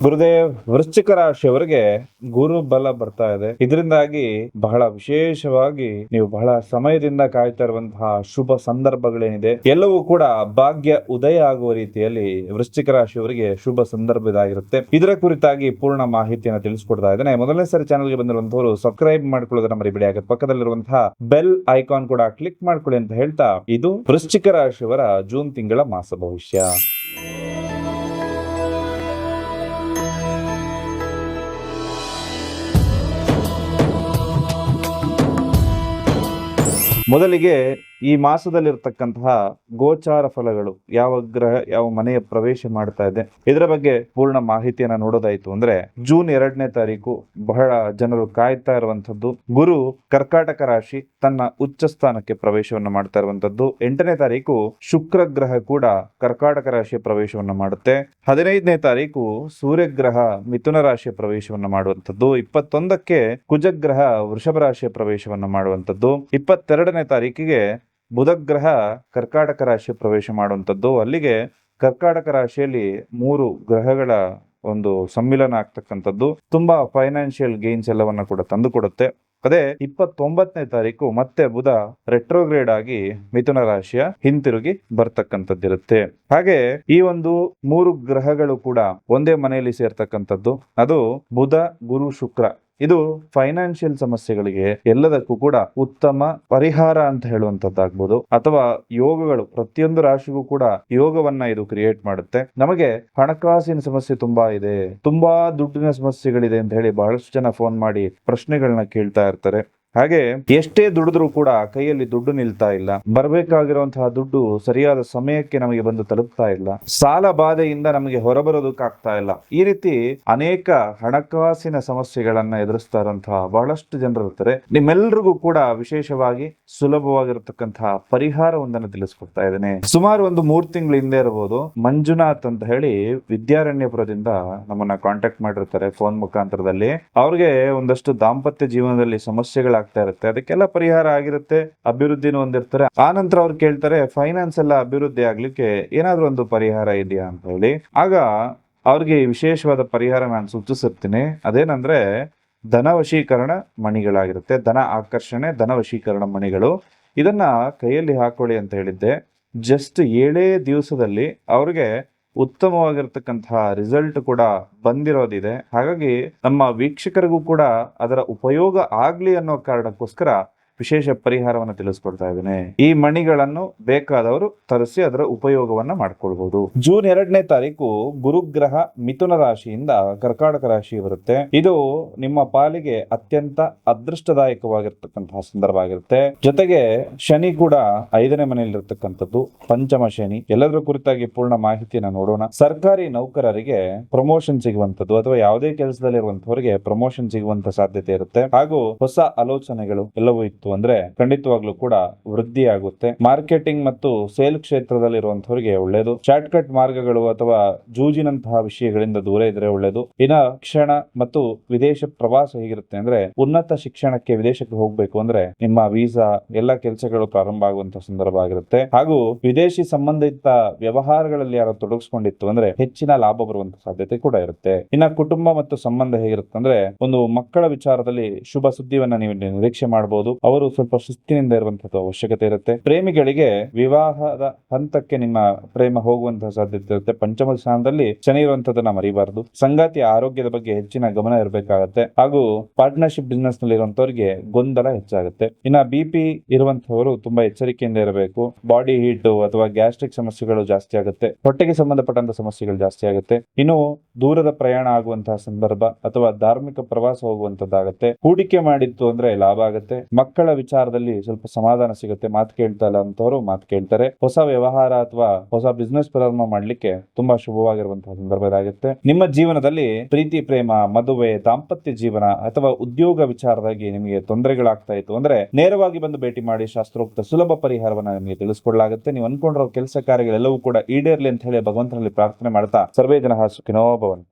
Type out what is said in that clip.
ಗುರುದೇವ್, ವೃಶ್ಚಿಕ ರಾಶಿಯವರಿಗೆ ಗುರು ಬಲ ಬರ್ತಾ ಇದೆ. ಇದರಿಂದಾಗಿ ಬಹಳ ವಿಶೇಷವಾಗಿ ನೀವು ಬಹಳ ಸಮಯದಿಂದ ಕಾಯ್ತಾ ಇರುವಂತಹ ಶುಭ ಸಂದರ್ಭಗಳೇನಿದೆ ಎಲ್ಲವೂ ಕೂಡ ಭಾಗ್ಯ ಉದಯ ಆಗುವ ರೀತಿಯಲ್ಲಿ ವೃಶ್ಚಿಕ ರಾಶಿಯವರಿಗೆ ಶುಭ ಸಂದರ್ಭ ಇದಾಗಿರುತ್ತೆ. ಇದರ ಕುರಿತಾಗಿ ಪೂರ್ಣ ಮಾಹಿತಿಯನ್ನು ತಿಳಿಸ್ಕೊಡ್ತಾ ಇದ್ದೇನೆ. ಮೊದಲನೇ ಸಾರಿ ಚಾನಲ್ಗೆ ಬಂದಿರುವಂತವರು ಸಬ್ಸ್ಕ್ರೈಬ್ ಮಾಡ್ಕೊಳ್ಳೋದನ್ನ ಮರಿಬೇಡಿ. ಆಗುತ್ತೆ ಪಕ್ಕದಲ್ಲಿರುವಂತಹ ಬೆಲ್ ಐಕಾನ್ ಕೂಡ ಕ್ಲಿಕ್ ಮಾಡ್ಕೊಳ್ಳಿ ಅಂತ ಹೇಳ್ತಾ, ಇದು ವೃಶ್ಚಿಕ ರಾಶಿಯವರ ಜೂನ್ ತಿಂಗಳ ಮಾಸ ಭವಿಷ್ಯ. ಮೊದಲಿಗೆ ಈ ಮಾಸದಲ್ಲಿರ್ತಕ್ಕಂತಹ ಗೋಚಾರ ಫಲಗಳು, ಯಾವ ಗ್ರಹ ಯಾವ ಮನೆಯ ಪ್ರವೇಶ ಮಾಡ್ತಾ ಇದೆ, ಇದರ ಬಗ್ಗೆ ಪೂರ್ಣ ಮಾಹಿತಿಯನ್ನ ನೋಡೋದಾಯ್ತು ಅಂದ್ರೆ, ಜೂನ್ 2ನೇ ತಾರೀಕು ಬಹಳ ಜನರು ಕಾಯ್ತಾ ಇರುವಂತದ್ದು. ಗುರು ಕರ್ಕಾಟಕ ರಾಶಿ ತನ್ನ ಉಚ್ಚ ಸ್ಥಾನಕ್ಕೆ ಪ್ರವೇಶವನ್ನು ಮಾಡ್ತಾ ಇರುವಂತದ್ದು. 8ನೇ ತಾರೀಕು ಶುಕ್ರ ಗ್ರಹ ಕೂಡ ಕರ್ಕಾಟಕ ರಾಶಿಯ ಪ್ರವೇಶವನ್ನು ಮಾಡುತ್ತೆ. 15ನೇ ತಾರೀಕು ಸೂರ್ಯಗ್ರಹ ಮಿಥುನ ರಾಶಿಯ ಪ್ರವೇಶವನ್ನು ಮಾಡುವಂತದ್ದು. 21ಕ್ಕೆ ಕುಜಗ್ರಹ ವೃಷಭ ರಾಶಿಯ ಪ್ರವೇಶವನ್ನು ಮಾಡುವಂತದ್ದು. 22ನೇ ತಾರೀಕಿಗೆ ಬುಧಗ್ರಹ ಕರ್ಕಾಟಕ ರಾಶಿ ಪ್ರವೇಶ ಮಾಡುವಂಥದ್ದು. ಅಲ್ಲಿಗೆ ಕರ್ಕಾಟಕ ರಾಶಿಯಲ್ಲಿ 3 ಗ್ರಹಗಳ ಒಂದು ಸಮ್ಮಿಲನ ಆಗ್ತಕ್ಕಂಥದ್ದು ತುಂಬಾ ಫೈನಾನ್ಷಿಯಲ್ ಗೇನ್ಸ್ ಎಲ್ಲವನ್ನ ಕೂಡ ತಂದು ಕೊಡುತ್ತೆ. ಅದೇ 29ನೇ ತಾರೀಕು ಮತ್ತೆ ಬುಧ ರೆಟ್ರೋಗ್ರೇಡ್ ಆಗಿ ಮಿಥುನ ರಾಶಿಯ ಹಿಂತಿರುಗಿ ಬರ್ತಕ್ಕಂಥದ್ದಿರುತ್ತೆ. ಹಾಗೆ ಈ ಒಂದು 3 ಗ್ರಹಗಳು ಕೂಡ ಒಂದೇ ಮನೆಯಲ್ಲಿ ಸೇರ್ತಕ್ಕಂಥದ್ದು. ಅದು ಬುಧ, ಗುರು, ಶುಕ್ರ. ಇದು ಫೈನಾನ್ಷಿಯಲ್ ಸಮಸ್ಯೆಗಳಿಗೆ ಎಲ್ಲದಕ್ಕೂ ಕೂಡ ಉತ್ತಮ ಪರಿಹಾರ ಅಂತ ಹೇಳುವಂತದ್ದಾಗ್ಬೋದು, ಅಥವಾ ಯೋಗಗಳು. ಪ್ರತಿಯೊಂದು ರಾಶಿಗೂ ಕೂಡ ಯೋಗವನ್ನ ಇದು ಕ್ರಿಯೇಟ್ ಮಾಡುತ್ತೆ. ನಮಗೆ ಹಣಕಾಸಿನ ಸಮಸ್ಯೆ ತುಂಬಾ ಇದೆ, ತುಂಬಾ ದುಡ್ಡಿನ ಸಮಸ್ಯೆಗಳಿದೆ ಅಂತ ಹೇಳಿ ಬಹಳಷ್ಟು ಜನ ಫೋನ್ ಮಾಡಿ ಪ್ರಶ್ನೆಗಳನ್ನ ಕೇಳ್ತಾ ಇರ್ತಾರೆ. ಹಾಗೆ ಎಷ್ಟೇ ದುಡಿದ್ರೂ ಕೂಡ ಕೈಯಲ್ಲಿ ದುಡ್ಡು ನಿಲ್ತಾ ಇಲ್ಲ, ಬರಬೇಕಾಗಿರುವಂತಹ ದುಡ್ಡು ಸರಿಯಾದ ಸಮಯಕ್ಕೆ ನಮಗೆ ಬಂದು ತಲುಪ್ತಾ ಇಲ್ಲ, ಸಾಲ ಬಾಧೆಯಿಂದ ನಮಗೆ ಹೊರಬರೋದಕ್ಕಾಗ್ತಾ ಇಲ್ಲ. ಈ ರೀತಿ ಅನೇಕ ಹಣಕಾಸಿನ ಸಮಸ್ಯೆಗಳನ್ನ ಎದುರಿಸ್ತಾ ಇರುವಂತಹ ಬಹಳಷ್ಟು ಜನರು ಇರ್ತಾರೆ. ನಿಮ್ಮೆಲ್ಲರಿಗೂ ಕೂಡ ವಿಶೇಷವಾಗಿ ಸುಲಭವಾಗಿರತಕ್ಕಂತಹ ಪರಿಹಾರವೊಂದನ್ನು ತಿಳಿಸ್ಕೊಡ್ತಾ ಇದ್ದೇನೆ. ಸುಮಾರು ಒಂದು 3 ತಿಂಗಳ ಹಿಂದೆ ಇರಬಹುದು, ಮಂಜುನಾಥ್ ಅಂತ ಹೇಳಿ ವಿದ್ಯಾರಣ್ಯಪುರದಿಂದ ನಮ್ಮನ್ನ ಕಾಂಟ್ಯಾಕ್ಟ್ ಮಾಡಿರ್ತಾರೆ ಫೋನ್ ಮುಖಾಂತರದಲ್ಲಿ. ಅವ್ರಿಗೆ ಒಂದಷ್ಟು ದಾಂಪತ್ಯ ಜೀವನದಲ್ಲಿ ಸಮಸ್ಯೆಗಳ ಆಗ್ತಾ ಇರುತ್ತೆ, ಅದಕ್ಕೆಲ್ಲ ಪರಿಹಾರ ಆಗಿರುತ್ತೆ, ಅಭಿವೃದ್ಧಿನೂ ಹೊಂದಿರ್ತಾರೆ. ಆ ನಂತರ ಅವ್ರು ಕೇಳ್ತಾರೆ, ಫೈನಾನ್ಸ್ ಎಲ್ಲ ಅಭಿವೃದ್ಧಿ ಆಗ್ಲಿಕ್ಕೆ ಏನಾದ್ರೂ ಒಂದು ಪರಿಹಾರ ಇದೆಯಾ ಅಂತ ಹೇಳಿ. ಆಗ ಅವ್ರಿಗೆ ವಿಶೇಷವಾದ ಪರಿಹಾರ ನಾನು ಸೂಚಿಸಿರ್ತೀನಿ. ಅದೇನಂದ್ರೆ ಧನ ವಶೀಕರಣ ಮಣಿಗಳಾಗಿರುತ್ತೆ. ಧನ ಆಕರ್ಷಣೆ, ಧನ ವಶೀಕರಣ ಮಣಿಗಳು. ಇದನ್ನ ಕೈಯಲ್ಲಿ ಹಾಕೊಳ್ಳಿ ಅಂತ ಹೇಳಿದ್ದೆ. ಜಸ್ಟ್ 7 ದಿವಸದಲ್ಲಿ ಅವ್ರಿಗೆ ಉತ್ತಮವಾಗಿರ್ತಕ್ಕಂತಹ ರಿಸಲ್ಟ್ ಕೂಡ ಬಂದಿರೋದಿದೆ. ಹಾಗಾಗಿ ನಮ್ಮ ವೀಕ್ಷಕರಿಗೂ ಕೂಡ ಅದರ ಉಪಯೋಗ ಆಗ್ಲಿ ಅನ್ನೋ ಕಾರಣಕ್ಕೋಸ್ಕರ ವಿಶೇಷ ಪರಿಹಾರವನ್ನು ತಿಳಿಸ್ಕೊಡ್ತಾ ಇದ್ದೇನೆ. ಈ ಮಣಿಗಳನ್ನು ಬೇಕಾದವರು ತರಿಸಿ ಅದರ ಉಪಯೋಗವನ್ನ ಮಾಡ್ಕೊಳ್ಬಹುದು. ಜೂನ್ 2ನೇ ತಾರೀಕು ಗುರುಗ್ರಹ ಮಿಥುನ ರಾಶಿಯಿಂದ ಕರ್ಕಾಟಕ ರಾಶಿ ಬರುತ್ತೆ. ಇದು ನಿಮ್ಮ ಪಾಲಿಗೆ ಅತ್ಯಂತ ಅದೃಷ್ಟದಾಯಕವಾಗಿರ್ತಕ್ಕಂತಹ ಸಂದರ್ಭ ಆಗಿರುತ್ತೆ. ಜೊತೆಗೆ ಶನಿ ಕೂಡ 5ನೇ ಮನೆಯಲ್ಲಿರ್ತಕ್ಕಂಥದ್ದು, ಪಂಚಮ ಶನಿ. ಎಲ್ಲದರ ಕುರಿತಾಗಿ ಪೂರ್ಣ ಮಾಹಿತಿಯನ್ನು ನೋಡೋಣ. ಸರ್ಕಾರಿ ನೌಕರರಿಗೆ ಪ್ರಮೋಷನ್ ಸಿಗುವಂತದ್ದು, ಅಥವಾ ಯಾವುದೇ ಕೆಲಸದಲ್ಲಿರುವಂತವರಿಗೆ ಪ್ರಮೋಷನ್ ಸಿಗುವಂತ ಸಾಧ್ಯತೆ ಇರುತ್ತೆ. ಹಾಗೂ ಹೊಸ ಆಲೋಚನೆಗಳು ಎಲ್ಲವೂ ಇತ್ತು ಅಂದ್ರೆ ಖಂಡಿತವಾಗ್ಲೂ ಕೂಡ ವೃದ್ಧಿ ಆಗುತ್ತೆ. ಮಾರ್ಕೆಟಿಂಗ್ ಮತ್ತು ಸೇಲ್ ಕ್ಷೇತ್ರದಲ್ಲಿರುವಂತವರಿಗೆ ಒಳ್ಳೆಯದು. ಶಾರ್ಟ್ ಕಟ್ ಮಾರ್ಗಗಳು ಅಥವಾ ಜೂಜಿನಂತಹ ವಿಷಯಗಳಿಂದ ದೂರ ಇದ್ರೆ ಒಳ್ಳೆಯದು. ಇನ್ನ ಶಿಕ್ಷಣ ಮತ್ತು ವಿದೇಶ ಪ್ರವಾಸ ಹೇಗಿರುತ್ತೆ ಅಂದ್ರೆ, ಉನ್ನತ ಶಿಕ್ಷಣಕ್ಕೆ ವಿದೇಶಕ್ಕೆ ಹೋಗ್ಬೇಕು ಅಂದ್ರೆ ನಿಮ್ಮ ವೀಸಾ ಎಲ್ಲ ಕೆಲಸಗಳು ಪ್ರಾರಂಭ ಆಗುವಂತಹ ಸಂದರ್ಭ ಆಗಿರುತ್ತೆ. ಹಾಗೂ ವಿದೇಶಿ ಸಂಬಂಧಿತ ವ್ಯವಹಾರಗಳಲ್ಲಿ ಯಾರು ತೊಡಗಿಸ್ಕೊಂಡಿತ್ತು ಅಂದ್ರೆ ಹೆಚ್ಚಿನ ಲಾಭ ಬರುವಂತ ಸಾಧ್ಯತೆ ಕೂಡ ಇರುತ್ತೆ. ಇನ್ನ ಕುಟುಂಬ ಮತ್ತು ಸಂಬಂಧ ಹೇಗಿರುತ್ತೆ ಅಂದ್ರೆ, ಒಂದು ಮಕ್ಕಳ ವಿಚಾರದಲ್ಲಿ ಶುಭ ಸುದ್ದಿಯನ್ನ ನೀವು ನಿರೀಕ್ಷೆ ಮಾಡಬಹುದು. ಅವರು ಸ್ವಲ್ಪ ಶಿಸ್ತಿನಿಂದ ಇರುವಂತಹ ಅವಶ್ಯಕತೆ ಇರುತ್ತೆ. ಪ್ರೇಮಿಗಳಿಗೆ ವಿವಾಹದ ಹಂತಕ್ಕೆ ನಿಮ್ಮ ಪ್ರೇಮ ಹೋಗುವಂತಹ ಸಾಧ್ಯತೆ ಇರುತ್ತೆ. ಪಂಚಮ ಸ್ಥಾನದಲ್ಲಿ ಶನಿ ಇರುವಂತದನ್ನ ಮರಿಬಾರದು. ಸಂಗಾತಿಯ ಆರೋಗ್ಯದ ಬಗ್ಗೆ ಹೆಚ್ಚಿನ ಗಮನ ಇರಬೇಕಾಗತ್ತೆ. ಹಾಗೂ ಪಾರ್ಟ್ನರ್ಶಿಪ್ ಬಿಸ್ನೆಸ್ ನಲ್ಲಿ ಇರುವಂತವರಿಗೆ ಗೊಂದಲ ಹೆಚ್ಚಾಗುತ್ತೆ. ಇನ್ನ BP ಇರುವಂತವರು ತುಂಬಾ ಎಚ್ಚರಿಕೆಯಿಂದ ಇರಬೇಕು. ಬಾಡಿ ಹೀಟ್ ಅಥವಾ ಗ್ಯಾಸ್ಟ್ರಿಕ್ ಸಮಸ್ಯೆಗಳು ಜಾಸ್ತಿ ಆಗುತ್ತೆ. ಹೊಟ್ಟೆಗೆ ಸಂಬಂಧಪಟ್ಟಂತ ಸಮಸ್ಯೆಗಳು ಜಾಸ್ತಿ ಆಗುತ್ತೆ. ಇನ್ನು ದೂರದ ಪ್ರಯಾಣ ಆಗುವಂತಹ ಸಂದರ್ಭ ಅಥವಾ ಧಾರ್ಮಿಕ ಪ್ರವಾಸ ಹೋಗುವಂತದ್ದಾಗತ್ತೆ. ಹೂಡಿಕೆ ಮಾಡಿತ್ತು ಅಂದ್ರೆ ಲಾಭ ಆಗುತ್ತೆ. ಮಕ್ಕಳ ವಿಚಾರದಲ್ಲಿ ಸ್ವಲ್ಪ ಸಮಾಧಾನ ಸಿಗುತ್ತೆ. ಮಾತು ಕೇಳ್ತಾ ಇಲ್ಲ ಅಂತವರು ಮಾತು ಕೇಳ್ತಾರೆ. ಹೊಸ ವ್ಯವಹಾರ ಅಥವಾ ಹೊಸ ಬಿಸ್ನೆಸ್ ಪ್ರಾರಂಭ ಮಾಡ್ಲಿಕ್ಕೆ ತುಂಬಾ ಶುಭವಾಗಿರುವಂತಹ ಸಂದರ್ಭ ಇದಾಗುತ್ತೆ. ನಿಮ್ಮ ಜೀವನದಲ್ಲಿ ಪ್ರೀತಿ, ಪ್ರೇಮ, ಮದುವೆ, ದಾಂಪತ್ಯ ಜೀವನ ಅಥವಾ ಉದ್ಯೋಗ ವಿಚಾರವಾಗಿ ನಿಮಗೆ ತೊಂದರೆಗಳಾಗ್ತಾ ಇತ್ತು ಅಂದ್ರೆ ನೇರವಾಗಿ ಬಂದು ಭೇಟಿ ಮಾಡಿ. ಶಾಸ್ತ್ರೋಕ್ತ ಸುಲಭ ಪರಿಹಾರವನ್ನ ನಿಮಗೆ ತಿಳಿಸ್ಕೊಡ್ಲಾಗುತ್ತೆ. ನೀವು ಅನ್ಕೊಂಡಿರೋ ಕೆಲಸ ಕಾರ್ಯಗಳೆಲ್ಲವೂ ಕೂಡ ಈಡೇರ್ಲಿ ಅಂತ ಹೇಳಿ ಭಗವಂತನಲ್ಲಿ ಪ್ರಾರ್ಥನೆ ಮಾಡ್ತಾ, ಸರ್ವೇ ಜನಃ ಸುಖಿನೋ ಭವಂತು.